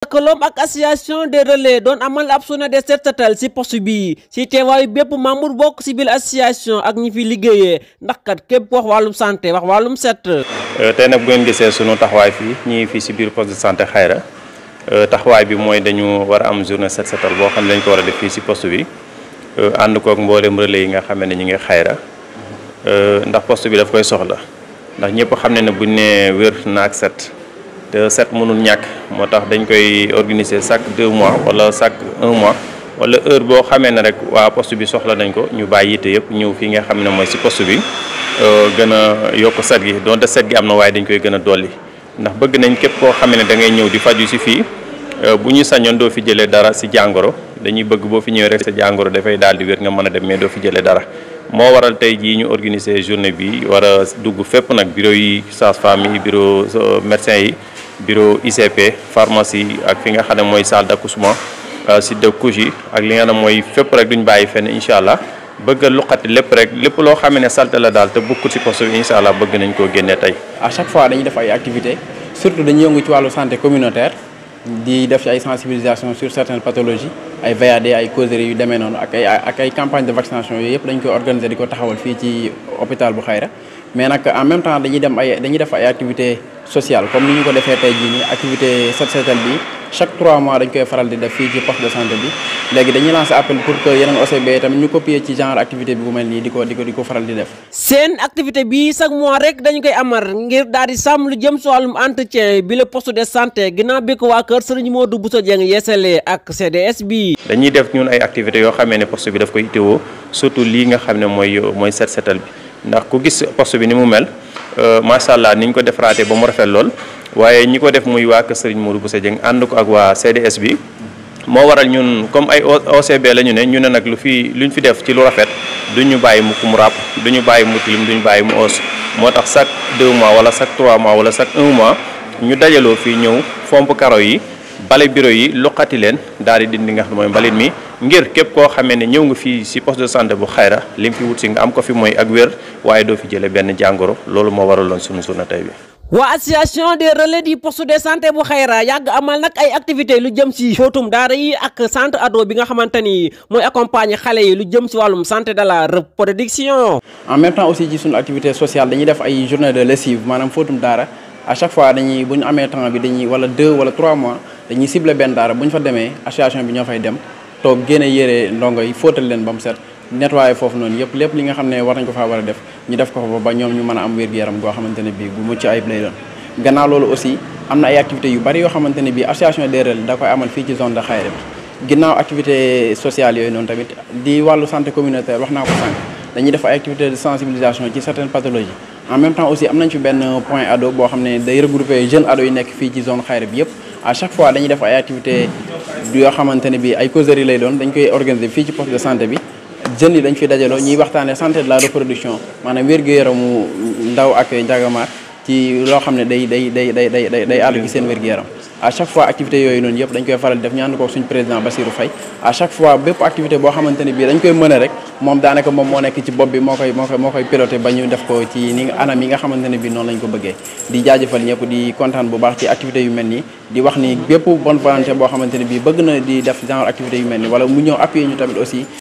lëkkaloom ak association des relais doon amal ab journée de set setal si poste bi si teewaayu bépp membre bokk si biir association ak ñi fi liggéeyee ndax kat képp wax wàllum santé wax wàllum set. tey nag bu ngeen gisee sunu taxawaay fii ñii fii si biir poste de santé Xayra taxawaay bi mooy dañu war a am journée set setal boo xam ne dañ ko war a def fii si poste bi ànd koog mboolem relais yi nga xam ne ñu ngi Xayra ndax poste bi daf koy soxla ndax ñëpp xam ne buñ ne wér naak set. te set mënul ñàkk moo tax dañ koy organiser chaque 2 mois wala chaque 1 mois wala heure boo xamee ne rek waa poste bi soxla nañ ko ñu bàyyi yite yëpp ñëw fii nga xam ne mooy si poste bi gën a yokk set gi donte set gi am na waaye dañ koy gën a dolli ndax bëgg nañ képp koo xamee ne da ngay ñëw di faju si fii bu ñu sañoon doo fi jëlee dara si jàngoro dañuy bëgg boo fi ñëwee rek sa jàngoro dafay daal di wér nga mën a dem mais doo fi jëlee dara moo waral tey jii ñu organiser journée bi war a dugg fépp nag bureau yi sage-femme yi bureau médecin yi bureau ICP pharmacie ak fi nga xam ne mooy salle d'accouchement site de couche yi ak li nga xam ne mooy fépp rek duñ bàyyi fenn incha allah bëgg a luqati lépp rek lépp loo xam ne salte la daal te bokkul si poste bi incha allah bëgg nañ koo génne tey. à chaque fois dañuy def ay activités surtout dañuy yëngu ci wàllu santé communautaire di def ci ay sensibilisation sur certaines pathologies ay VAD ay causeries yu demee noonu ak ay campagne de vaccination yooyu yëpp dañ koy organiser di ko taxawal fii ci hôpital bu Xayra mais nag en même temps dañuy def ay activités sociales comme ni ñu ko defee tey jii nii activité set setal bi chaque 3 mois dañ koy faral di def fii ci poste de santé bi léegi dañuy lancer appel pour que yeneen OCB tamit ñu copier ci genre activité bi bu mel nii di ko faral di def. seen activité bi chaque mois rek dañu koy amar ngir daal di sàmm lu jëm si wàllum entretien bi le poste de santé ginnaaw bi ko waa kër Serigne Modou Bousso Dieng yeesalee ak CDS bi. dañuy def ñun ay activités yoo xamee ne poste bi daf koy itteewoo surtout lii nga xam ne mooy set setal bi ndax ku gis poste bi ni mu mel. macha allah ni ñu ko defaraatee ba mu rafet lool waaye ñi ko def muy waa kër Serigne Modou Bousso Dieng ànd ko ak waa CDS bi moo waral ñun comme ay OCB la ñu ne nag luñ fi def ci lu rafet duñu bàyyi mu mu ràpp duñu bàyyi mu tilim duñu bàyyi mu oos moo tax chaque 2 mois wala chaque 3 mois wala chaque 1 mois ñu dajaloo fii ñëw fomp karo yi bale bureau yi luqati leen daal di dindi nga xam ne mooy mbalit mi ngir képp koo xamee ne ñëw nga fii si poste de santé bu Xayra lim fi wut si nga am ko fi mooy ak wér waaye doo fi jëlee benn jàngoro loolu moo waraloon sunu journée tey bi. waa association des relais du poste de santé bu Xayra yàgg amal nag ay activités lu jëm si fóotum daara yi ak centre ado bi nga xamante ni mooy accompagner xale yi lu jëm si wàllum santé de la reproduction. en même temps aussi ci sunu activité sociale dañuy def ay journée de lessive maanaam fóotum daara à chaque fois bu ñu amee temps bi dañuy wala 2 wala 3 mois dañuy ciblé benn daara bu ñu fa demee association bi ñoo fay dem toog génne yére ndongo yi fóotal leen ba mu set nettoyé foofu noonu yëpp lépp li nga xam ne war nañ ko faa war a def ñu def ko fa ba ñoom ñu mën a am wér-gu-yaram goo xamante ne bii bu mucc ayib lay doon gannaaw loolu aussi am na ay activités yu bari yoo xamante ne bii association des relais da koy amal fii ci zone de Xayra bi ginnaaw activité sociale yooyu noonu tamit di wàllu santé communautaire wax naa ko sànq dañuy def ay activités de sensibilisation ci certaines pathologies en même temps aussi am nañ fi benn point ado boo xam ne day regrouper jeunes ados yi nekk fii ci zone Xayra bi yëpp à chaque fois dañuy def ay activités yoo xamante ne bii ay causeries lay doon dañ koy organiser fii ci poste de santé bi jeunes yi dañ fi dajaloo ñuy waxtaanee santé de la reproduction maanaam wér-gu-yaramu ndaw ak njagamaar ci loo xam ne day àddu ci seen wér-gu-yaram à chaque fois activité yooyu noonu yëpp dañ koy faral di def ñu ànd ko suñu président Bassirou Faye à chaque fois bépp activité boo xamante ne bii dañ koy mën a rek moom daanaka moom moo nekk ci bopp bi moo koy piloté ba ñu def ko ci ni anam yi nga xamante ne bii noonu lañ ko bëggee di jaajëfal ñëpp di kontaan bu baax ci activité yu mel nii di wax ni bépp bonne volonté boo xamante ne bii bëgg na di def genre activité yu mel nii wala mu ñëw appuyer ñu tamit aussi